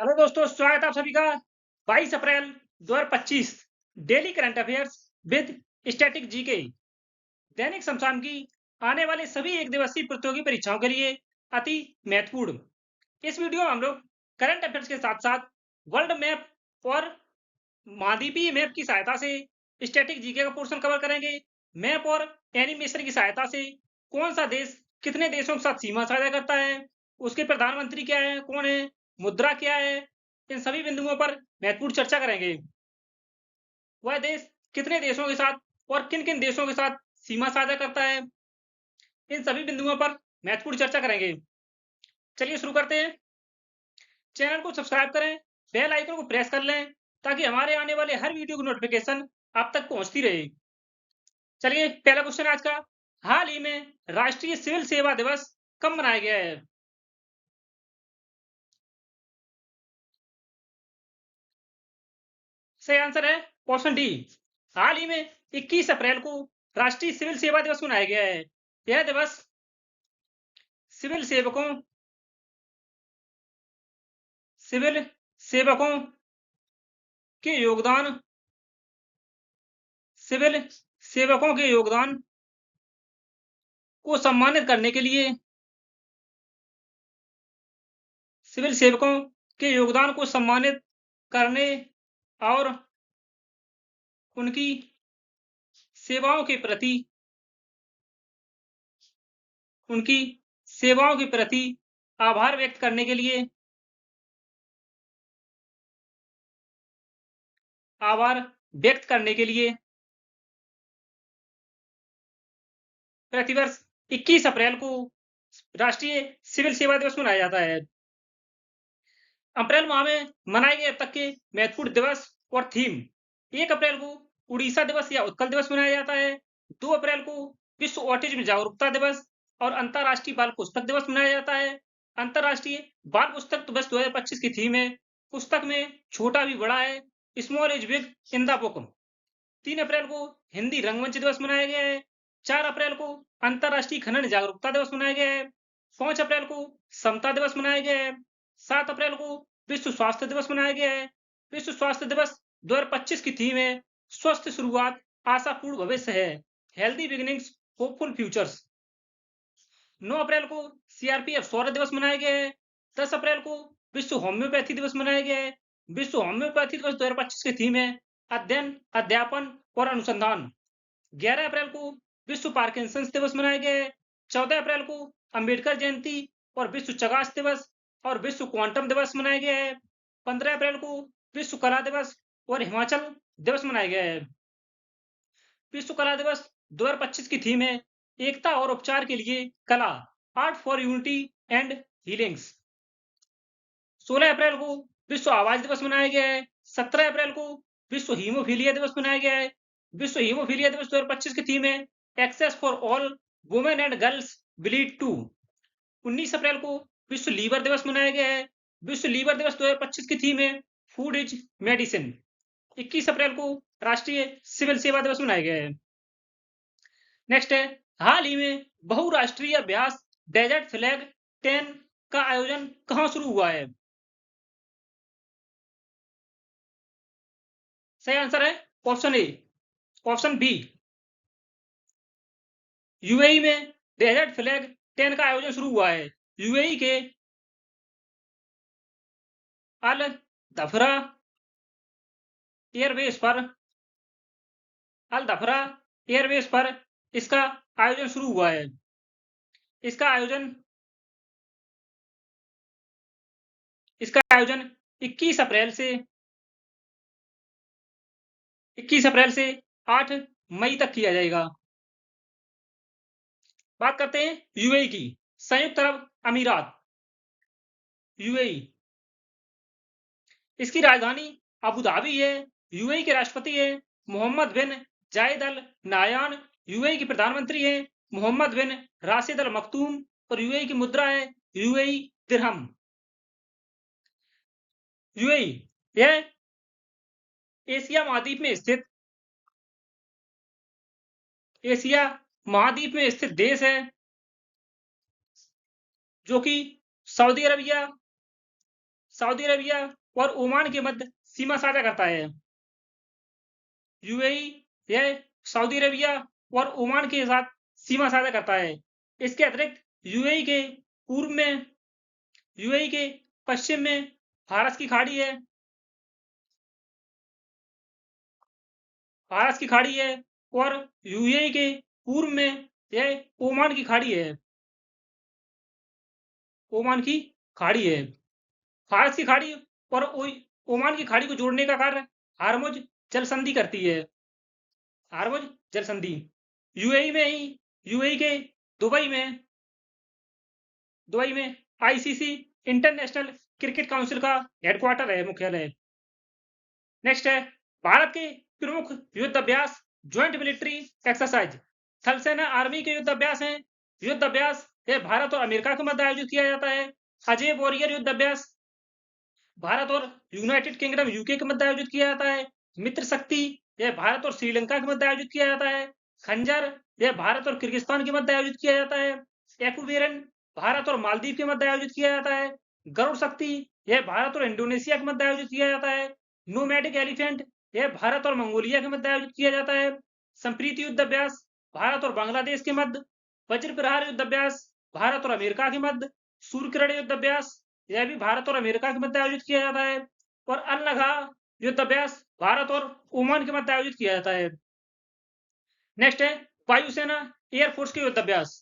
Hello दोस्तों, स्वागत है आप सभी का 22 अप्रैल 2025 daily current affairs with static GK. दैनिक समसामयिक की आने वाले सभी एक दिवसीय प्रतियोगी परीक्षाओं के लिए अति महत्वपूर्ण। इस वीडियो में हम लोग करंट अफेयर्स के साथ साथ वर्ल्ड मैप और महाद्वीपीय मैप की सहायता से स्टैटिक जीके का पोर्शन कवर करेंगे। मैप और एनिमेशन की सहायता से कौन सा देश कितने देशों के साथ सीमा साझा करता है, उसके प्रधानमंत्री क्या है, कौन है, मुद्रा क्या है, इन सभी बिंदुओं पर महत्वपूर्ण चर्चा करेंगे। वह देश कितने देशों के साथ और किन किन देशों के साथ सीमा साझा करता है, इन सभी बिंदुओं पर महत्वपूर्ण चर्चा करेंगे। चलिए शुरू करते हैं। चैनल को सब्सक्राइब करें, बेल आइकन को प्रेस कर लें ताकि हमारे आने वाले हर वीडियो की नोटिफिकेशन आप तक पहुंचती रहे। चलिए पहला क्वेश्चन आज का, हाल ही में राष्ट्रीय सिविल सेवा दिवस कब मनाया गया है? सही आंसर है ऑप्शन डी। हाल ही में 21 अप्रैल को राष्ट्रीय सिविल सेवा दिवस मनाया गया है। यह दिवस सिविल सेवकों सिविल सेवकों के योगदान सिविल सेवकों के योगदान को सम्मानित करने के लिए सिविल सेवकों के योगदान को सम्मानित करने और उनकी सेवाओं के प्रति उनकी सेवाओं के प्रति आभार व्यक्त करने के लिए आभार व्यक्त करने के लिए प्रतिवर्ष 21 अप्रैल को राष्ट्रीय सिविल सेवा दिवस मनाया जाता है। अप्रैल माह में मनाए गए अब तक के महत्वपूर्ण दिवस और थीम। 1 अप्रैल को उड़ीसा दिवस या उत्कल दिवस मनाया जाता है। 2 अप्रैल को विश्व ऑटिज्म जागरूकता दिवस और अंतर्राष्ट्रीय बाल पुस्तक दिवस मनाया जाता है। अंतर्राष्ट्रीय बाल पुस्तक दिवस 2025 की थीम है, पुस्तक में छोटा भी बड़ा है, small is big in the book. 3 अप्रैल को हिंदी रंगमंच दिवस मनाया गया है। 4 अप्रैल को अंतर्राष्ट्रीय खनन जागरूकता दिवस मनाया गया है। 5 अप्रैल को समता दिवस मनाया गया है। 7 अप्रैल को विश्व स्वास्थ्य दिवस मनाया गया है। विश्व स्वास्थ्य दिवस 2025 की थीम है, स्वस्थ शुरुआत आशापूर्ण भविष्य है, हेल्दी बिगिनिंग्स होपफुल फ्यूचर्स। 9 अप्रैल को सीआरपीएफ शौर्य दिवस मनाया गया है। 10 अप्रैल को विश्व होम्योपैथी दिवस मनाया गया है। विश्व होम्योपैथी दिवस 2025 की थीम है, अध्ययन, अध्यापन और अनुसंधान। 11 अप्रैल को विश्व पार्किंसंस दिवस मनाया गया है। 14 अप्रैल को अंबेडकर जयंती और विश्व चगास दिवस और विश्व क्वांटम दिवस मनाया गया है। 15 अप्रैल को विश्व कला दिवस और हिमाचल दिवस मनाया गया है। विश्व कला दिवस 2025 की थीम है, एकता और उपचार के लिए कला, art for unity and healings. 16 अप्रैल को विश्व आवाज दिवस मनाया गया है। 17 अप्रैल को विश्व हीमोफीलिया दिवस मनाया गया है। विश्व हीमोफीलिया दिवस 2025 की थीम है, access for all women and girls bleed too. 19 अप्रैल को विश्व लीवर दिवस मनाया गया है। विश्व लीवर दिवस 2025 की थीम है, फूड इज मेडिसिन। 21 अप्रैल को राष्ट्रीय सिविल सेवा दिवस मनाया गया है। नेक्स्ट है, हाल ही में बहुराष्ट्रीय अभ्यास डेजर्ट फ्लैग 10 का आयोजन कहां शुरू हुआ है? सही आंसर है option A. Option B, UAE में डेजर्ट फ्लैग 10 का आयोजन शुरू हुआ है। यूएई के अल दफरा एयरबेस पर अल दफरा एयरबेस पर इसका आयोजन शुरू हुआ है। इसका आयोजन इसका आयोजन 21 अप्रैल से 8 मई तक किया जाएगा। बात करते हैं यूएई की, संयुक्त अरब अमीरात, यूएई। इसकी राजधानी अबू धाबी है। यूएई के राष्ट्रपति है मोहम्मद बिन जायद अल नायान। यूएई के प्रधानमंत्री है मोहम्मद बिन राशिद अल मखतूम और यूएई की मुद्रा है यूएई दिरहम। यूएई यह एशिया महाद्वीप में स्थित देश है जो कि सऊदी अरबिया सऊदी अरबिया और ओमान के मध्य सीमा साझा करता है। यूएई यह सऊदी अरबिया और ओमान के साथ सीमा साझा करता है। इसके अतिरिक्त यूएई के पश्चिम में फारस की खाड़ी है। फारस की खाड़ी है और यूएई के पूर्व में यह ओमान की खाड़ी है। ओमान की खाड़ी है। फारस की खाड़ी और ओमान की खाड़ी को जोड़ने का कार्य हार्मुज जल संधि करती है। हार्मुज जल संधि यूएई के दुबई में आईसीसी इंटरनेशनल क्रिकेट काउंसिल का हेडक्वार्टर है, मुख्यालय। नेक्स्ट है भारत के प्रमुख युद्ध अभ्यास ज्वाइंट मिलिट्री एक्सरसाइज। थल सेना आर्मी के युद्ध अभ्यास हैं। युद्ध अभ्यास यह भारत और अमेरिका के मध्य आयोजित किया जाता है। अजय वॉरियर युद्ध अभ्यास भारत और यूनाइटेड किंगडम यूके के मध्य आयोजित किया जाता है। मित्र शक्ति यह भारत और श्रीलंका के मध्य आयोजित किया जाता है। खंजर यह भारत और किर्गिस्तान के मध्य आयोजित किया जाता है। एक्वेरन भारत और मालदीव के मध्य आयोजित किया जाता है। गरुड़ शक्ति यह भारत और इंडोनेशिया के मध्य आयोजित किया जाता है। नोमैडिक एलिफेंट यह भारत और मंगोलिया के मध्य आयोजित किया जाता है। संप्रीति युद्ध अभ्यास भारत और बांग्लादेश के मध्य। वज्र प्रहार युद्ध अभ्यास भारत और अमेरिका के मध्य। सूर्यकिरण युद्ध अभ्यास यह भी भारत और अमेरिका के मध्य आयोजित किया जाता है। और अल-नगा युद्ध अभ्यास भारत और ओमान के मध्य आयोजित किया जाता है। नेक्स्ट है वायुसेना एयरफोर्स के युद्ध अभ्यास।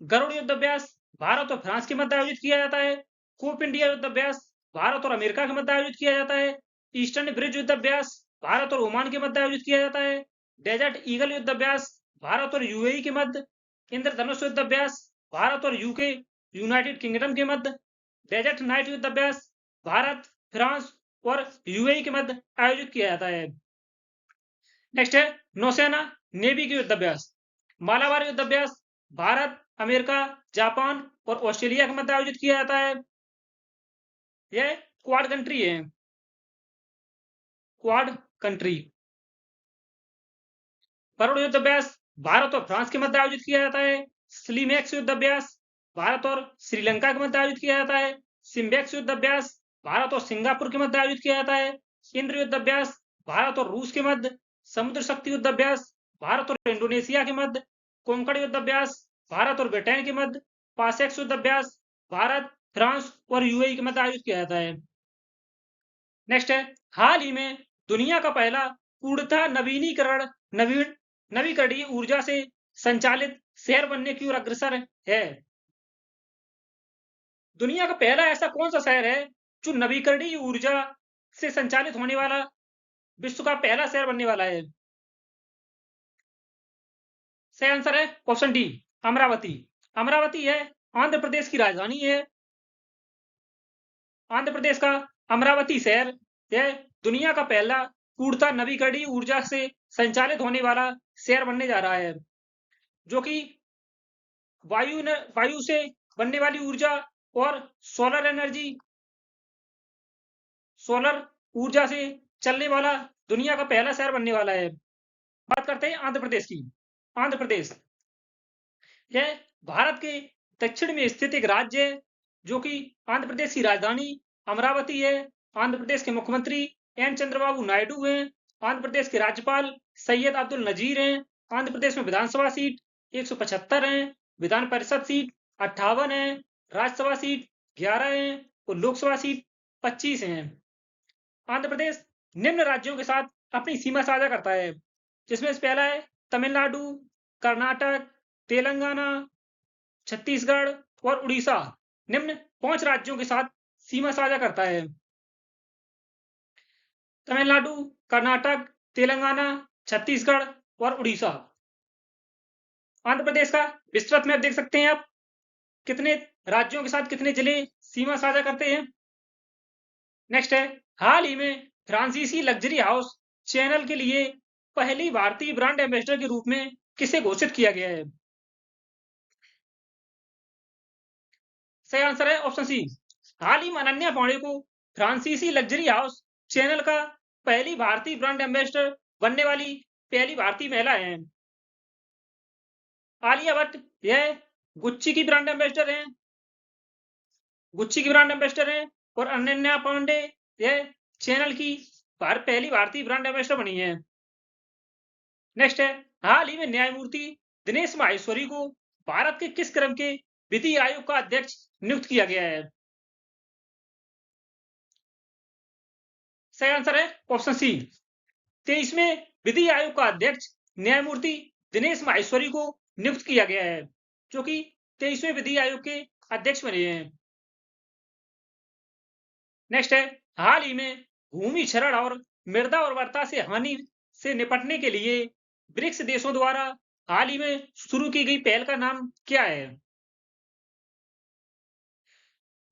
गरुड़ युद्ध अभ्यास भारत और फ्रांस के मध्य आयोजित किया जाता है। कोप इंडिया युद्ध अभ्यास भारत और अमेरिका के मध्य आयोजित किया जाता है। ईस्टर्न ब्रिज युद्ध अभ्यास भारत और ओमान के मध्य आयोजित किया जाता है। डेजर्ट ईगल युद्ध अभ्यास भारत और यूएई के मध्य। इंद्रधनुष युद्ध अभ्यास भारत और यूके यूनाइटेड किंगडम के मध्य। डेजर्ट नाइट युद्ध अभ्यास भारत, फ्रांस और यूएई के मध्य आयोजित किया जाता है। नेक्स्ट है नौसेना नेवी के युद्ध अभ्यास। मालाबार युद्ध अभ्यास भारत, अमेरिका, जापान और ऑस्ट्रेलिया के मध्य आयोजित किया जाता है। यह क्वाड कंट्री है। Quad country. गरुड़ युद्ध अभ्यास भारत और फ्रांस के मध्य आयोजित किया जाता है। स्लीमैक्स युद्ध अभ्यास भारत और श्रीलंका के मध्य आयोजित किया जाता है। सिम्बैक्स युद्ध अभ्यास भारत और सिंगापुर के मध्य आयोजित किया जाता है। इंद्र युद्ध अभ्यास भारत और रूस के मध्य। समुद्र शक्ति युद्ध अभ्यास भारत और इंडोनेशिया के मध्य। कोंकण युद्ध अभ्यास भारत और ब्रिटेन के मध्य। पासेक्स युद्ध अभ्यास भारत, फ्रांस और यूएई के मध्य आयोजित किया जाता है। नेक्स्ट है हाल ही में दुनिया का पहला पूर्णतः नवीकरणीय ऊर्जा से संचालित शहर बनने की ओर अग्रसर है। दुनिया का पहला ऐसा कौन सा शहर है जो नवीकरणीय ऊर्जा से संचालित होने वाला विश्व का पहला शहर बनने वाला है? सही आंसर है ऑप्शन डी, अमरावती। अमरावती है आंध्र प्रदेश की राजधानी है। आंध्र प्रदेश का अमरावती शहर यह दुनिया का पहला पूर्णतः नवीकरणीय ऊर्जा से संचालित होने वाला शहर बनने जा रहा है, जो कि वायु से बनने वाली ऊर्जा और सोलर ऊर्जा से चलने वाला दुनिया का पहला शहर बनने वाला है। बात करते हैं आंध्र प्रदेश की। आंध्र प्रदेश यह भारत के दक्षिण में स्थित एक राज्य है, जो कि आंध्र प्रदेश की राजधानी अमरावती है। आंध्र प्रदेश के मुख्यमंत्री एन चंद्रबाबू नायडू हैं। आंध्र प्रदेश के राज्यपाल सैयद अब्दुल नजीर हैं। आंध्र प्रदेश में विधानसभा सीट 175 है। विधान परिषद सीट 58 है। राज्यसभा सीट 11 है और लोकसभा सीट 25 है। आंध्र प्रदेश निम्न राज्यों के साथ अपनी सीमा साझा करता है, जिसमें से पहला है तमिलनाडु, कर्नाटक, तेलंगाना, छत्तीसगढ़ और उड़ीसा। निम्न 5 राज्यों के साथ सीमा साझा करता है। तमिलनाडु, कर्नाटक, तेलंगाना, छत्तीसगढ़ और उड़ीसा। आंध्र प्रदेश का विस्तृत मैप देख सकते हैं आप, कितने राज्यों के साथ कितने जिले सीमा साझा करते हैं। नेक्स्ट है हाल ही में फ्रांसीसी लग्जरी हाउस चैनल के लिए पहली भारतीय ब्रांड एम्बेसडर के रूप में किसे घोषित किया गया है? सही आंसर है ऑप्शन सी, हाल ही में अनन्या पांडे को फ्रांसीसी लग्जरी हाउस चैनल का पहली भारतीय ब्रांड एम्बेसडर बनने वाली पहली भारतीय महिला है। आलिया भट्ट यह गुच्ची की ब्रांड एम्बेसडर हैं। गुच्ची की ब्रांड एम्बेसडर हैं और अनन्या पांडे यह चैनल की पहली भारतीय ब्रांड एम्बेसडर बनी है। नेक्स्ट है, हाल ही में न्यायमूर्ति दिनेश माहेश्वरी को भारत के किस क्रम के विधि आयोग का अध्यक्ष नियुक्त किया गया है? सही आंसर है ऑप्शन सी, 23वें विधि आयोग का अध्यक्ष न्यायमूर्ति दिनेश माहेश्वरी को नियुक्त किया गया है, जो कि 23वें विधि आयोग के अध्यक्ष बने हैं। नेक्स्ट है, हाल ही में भूमि क्षरण और मृदा उर्वरता से हानि से निपटने के लिए ब्रिक्स देशों द्वारा हाल ही में शुरू की गई पहल का नाम क्या है?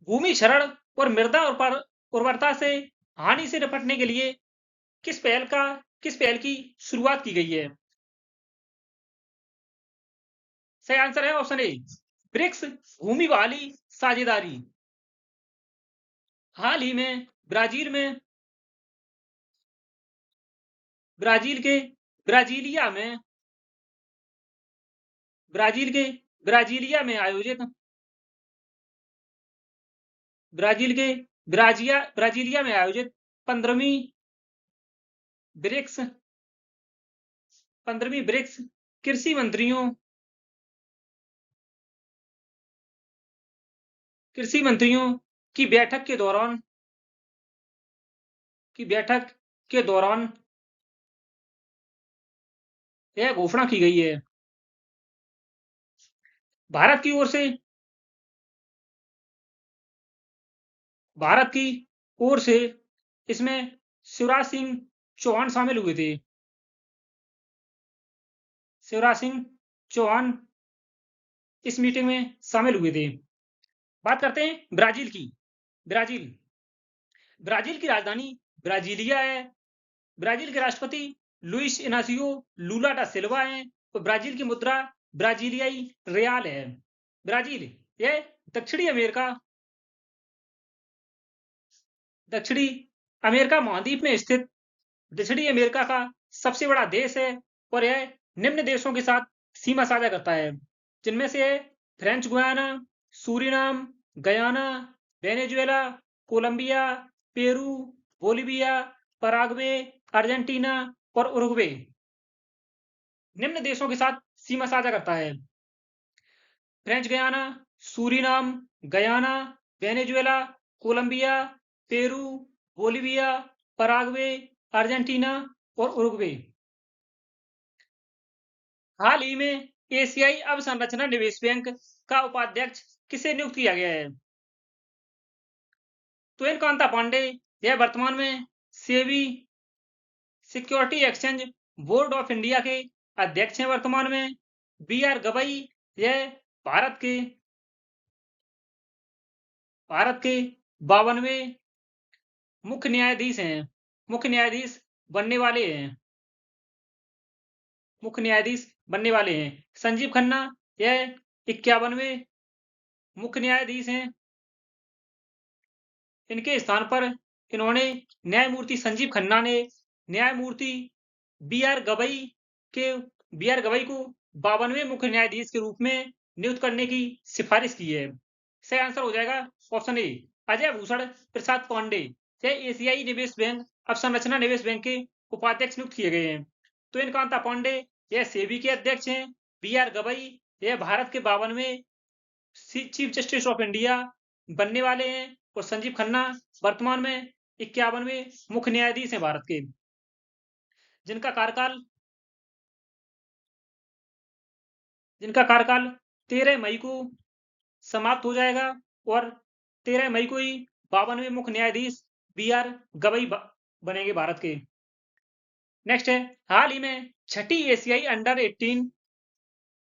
भूमि क्षरण और मृदा उर्वरता से हानि से निपटने के लिए किस पहल की शुरुआत की गई है? सही आंसर है ऑप्शन ए, ब्रिक्स भूमि बहाली साझेदारी। हाल ही में ब्राजील के ब्राजीलिया में आयोजित ब्राजीलिया में आयोजित 15वीं ब्रिक्स कृषि मंत्रियों की बैठक के दौरान यह घोषणा की गई है। भारत की ओर से इसमें शिवराज सिंह चौहान शामिल हुए थे। शिवराज सिंह चौहान इस मीटिंग में शामिल हुए थे। बात करते हैं ब्राजील की। ब्राजील की राजधानी ब्राजीलिया है। ब्राजील के राष्ट्रपति लुइस इनासियो लूला डा सिल्वा हैं। तो ब्राजील की मुद्रा ब्राजीलियाई रियाल है। ब्राजील यह दक्षिणी अमेरिका महाद्वीप में स्थित दक्षिणी अमेरिका का सबसे बड़ा देश है और यह निम्न देशों के साथ सीमा साझा करता है, जिनमें से है French Guiana, Suriname, Guyana, Venezuela, Colombia, Peru, Bolivia, Paraguay, Argentina और उरुग्वे निम्न देशों के साथ सीमा साझा करता है। French Guiana, Suriname, Guyana, Venezuela, Colombia, Peru, Bolivia, Paraguay, Argentina और उरुग्वे। हाल ही में एशियाई अवसंरचना निवेश बैंक का उपाध्यक्ष किसे नियुक्त किया गया है? तुहिन कांता पांडे यह वर्तमान में SEBI security exchange board of India के अध्यक्ष हैं वर्तमान में। बी.आर. गवई यह भारत के 52वें मुख्य न्यायाधीश बनने वाले हैं। संजीव खन्ना यह 51वें मुख्य न्यायाधीश हैं। इनके स्थान पर न्यायमूर्ति संजीव खन्ना ने न्यायमूर्ति बी.आर. गवई को 52वें मुख्य न्यायाधीश के रूप में नियुक्त करने की सिफारिश की है। सही आंसर हो जाएगा ऑप्शन ए, अजय भूषण प्रसाद पांडे यह एशियाई निवेश बैंक अवसंरचना निवेश बैंक के उपाध्यक्ष नियुक्त किए गए हैं। तुहिन कांता पांडे यह सेबी के अध्यक्ष हैं। बी.आर. गवई यह भारत के 52वें चीफ जस्टिस ऑफ इंडिया बनने वाले हैं और संजीव खन्ना वर्तमान में 51वें मुख्य न्यायाधीश हैं भारत के, जिनका कार्यकाल 13 मई को समाप्त हो जाएगा और 13 मई को ही 52वें मुख्य न्यायाधीश बी.आर. गवई बनेंगे भारत के। नेक्स्ट है, हाल ही में छठी एशियाई अंडर 18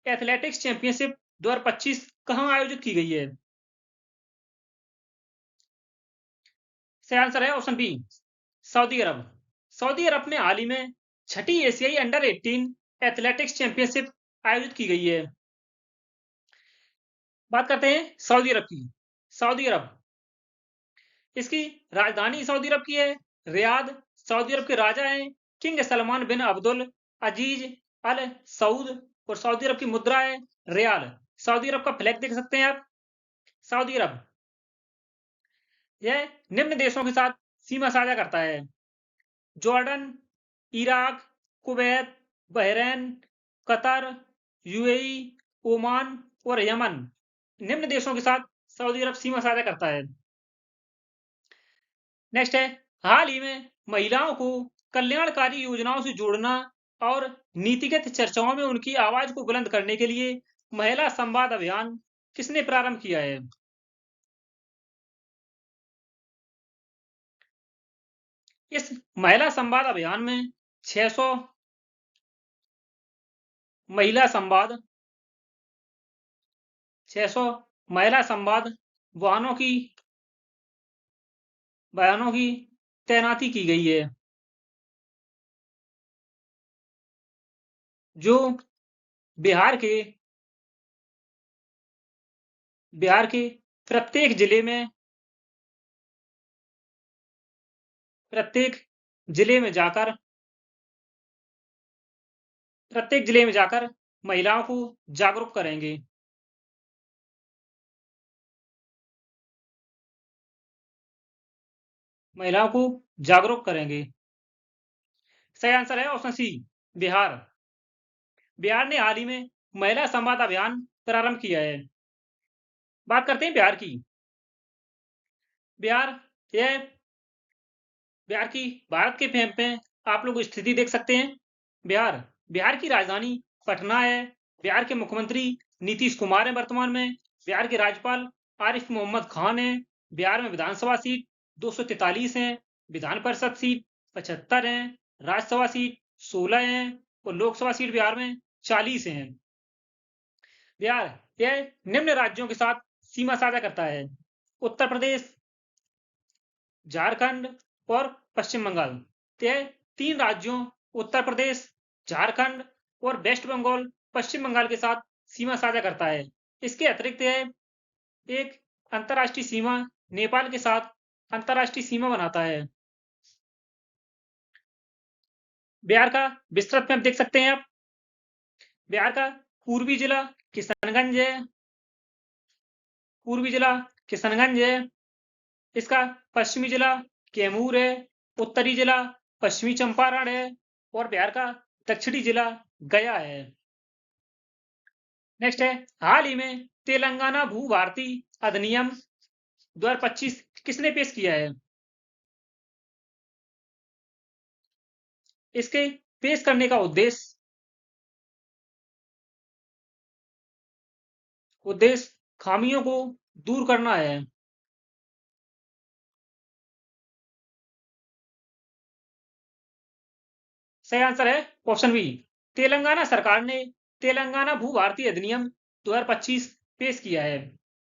एथलेटिक्स चैंपियनशिप 2025 कहां आयोजित की गई है? सही आंसर है ऑप्शन बी, सऊदी अरब। सऊदी अरब में हाल ही में छठी एशियाई अंडर 18 एथलेटिक्स चैंपियनशिप आयोजित की गई है। बात करते हैं सऊदी अरब की। सऊदी अरब, इसकी राजधानी सऊदी अरब की है रियाद। सऊदी अरब के राजा हैं किंग सलमान बिन अब्दुल अजीज अल सऊद और सऊदी अरब की मुद्रा है रियाल। सऊदी अरब का फ्लैग देख सकते हैं आप। सऊदी अरब यह निम्न देशों के साथ सीमा साझा करता है: Jordan, Iraq, Kuwait, Bahrain, Qatar, UAE, Oman और यमन। निम्न देशों के साथ सऊदी अरब सीमा साझा करता है। नेक्स्ट है, हाल ही में महिलाओं को कल्याणकारी योजनाओं से जोड़ना और नीतिगत चर्चाओं में उनकी आवाज को बुलंद करने के लिए महिला संवाद अभियान किसने प्रारंभ किया है? इस महिला संवाद अभियान में 600 महिला संवाद 600 महिला संवाद बयानों की तैनाती की गई है, जो बिहार के बिहार के प्रत्येक जिले में प्रत्येक जिले में जाकर प्रत्येक जिले में जाकर महिलाओं को जागरूक करेंगे। महिलाओं को जागरूक करेंगे। सही आंसर है ऑप्शन सी, बिहार। बिहार ने हाल ही में महिला संवाद अभियान प्रारंभ किया है। बात करते हैं बिहार की। बिहार यह बिहार की भारत के मैप में आप लोग स्थिति देख सकते हैं। बिहार की राजधानी पटना है। बिहार के मुख्यमंत्री नीतीश कुमार हैं वर्तमान में। बिहार के राज्यपाल आरिफ मोहम्मद खान हैं। बिहार में विधानसभा सीट 243 हैं। विधान परिषद सीट 75 हैं। राज्यसभा सीट 16 हैं और लोकसभा सीट बिहार में 40 हैं। बिहार यह निम्न राज्यों के साथ सीमा साझा करता है: उत्तर प्रदेश, झारखंड और पश्चिम बंगाल। यह 3 राज्यों उत्तर प्रदेश, झारखंड और वेस्ट बंगाल पश्चिम बंगाल के साथ सीमा साझा करता है। इसके अतिरिक्त यह एक अंतर्राष्ट्रीय सीमा नेपाल के साथ अंतर्राष्ट्रीय सीमा बनाता है। बिहार का विस्तृत मैप देख सकते हैं आप। बिहार का पूर्वी जिला किशनगंज है। पूर्वी जिला किशनगंज है। इसका पश्चिमी जिला कैमूर है। उत्तरी जिला पश्चिमी चंपारण है और बिहार का दक्षिणी जिला गया है। नेक्स्ट है, हाल ही में तेलंगाना भू भारती अधिनियम 2025 किसने पेश किया है? इसके पेश करने का उद्देश्य खामियों को दूर करना है। सही आंसर है ऑप्शन बी। तेलंगाना सरकार ने तेलंगाना भू भारती अधिनियम 2025 पेश किया है।